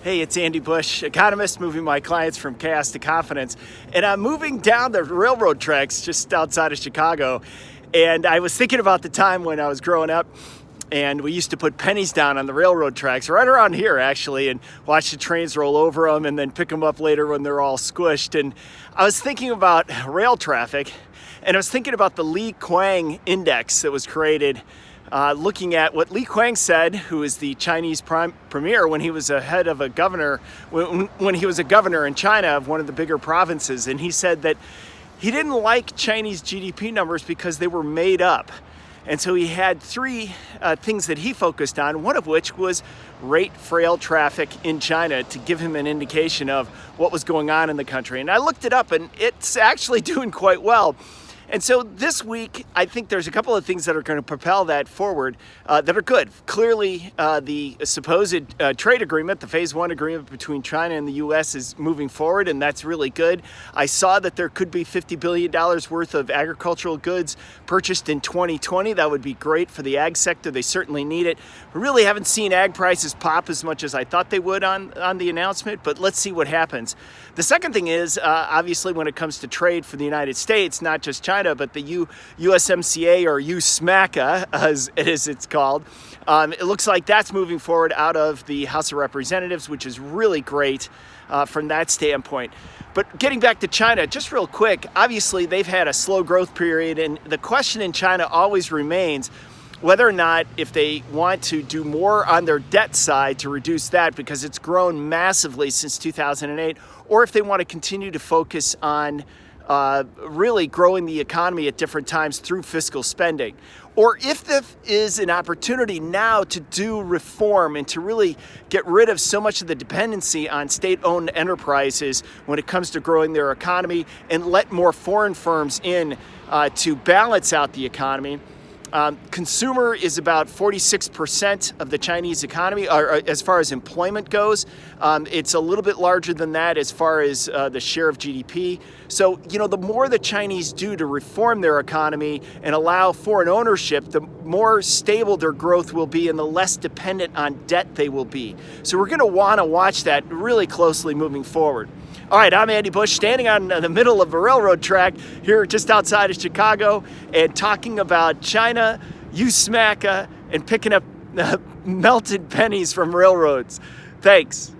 Hey, it's Andy Busch, economist, moving my clients from chaos to confidence. And I'm moving down the railroad tracks just outside of Chicago. And I was thinking about the time when I was growing up and we used to put pennies down on the railroad tracks right around here, actually, and watch the trains roll over them and then pick them up later when they're all squished. And I was thinking about rail traffic, and I was thinking about the Li Qiang index that was created, looking at what Li Qiang said, who is the Chinese premier when he was a head of a governor, when he was a governor in China of one of the bigger provinces. And he said that he didn't like Chinese GDP numbers because they were made up. And so he had three things that he focused on, one of which was rate rail traffic in China, to give him an indication of what was going on in the country. And I looked it up, and it's actually doing quite well. And so this week, I think there's a couple of things that are going to propel that forward that are good. Clearly, the supposed trade agreement, the phase one agreement between China and the U.S. is moving forward, and that's really good. I saw that there could be $50 billion worth of agricultural goods purchased in 2020. That would be great for the ag sector. They certainly need it. We really haven't seen ag prices pop as much as I thought they would on the announcement, but let's see what happens. The second thing is, obviously, when it comes to trade for the United States, not just China, but the USMCA, or USMCA, as it's called. It looks like that's moving forward out of the House of Representatives, which is really great from that standpoint. But getting back to China, just real quick, obviously they've had a slow growth period, and the question in China always remains whether or not, if they want to do more on their debt side to reduce that, because it's grown massively since 2008, or if they want to continue to focus on really growing the economy at different times through fiscal spending. Or if there is an opportunity now to do reform and to really get rid of so much of the dependency on state-owned enterprises when it comes to growing their economy, and let more foreign firms in to balance out the economy. Consumer is about 46% of the Chinese economy, or as far as employment goes. It's a little bit larger than that as far as the share of GDP. So, the more the Chinese do to reform their economy and allow foreign ownership, the more stable their growth will be and the less dependent on debt they will be. So we're going to want to watch that really closely moving forward. All right, I'm Andy Busch, standing on the middle of a railroad track here just outside of Chicago, and talking about China, USMCA, and picking up melted pennies from railroads. Thanks.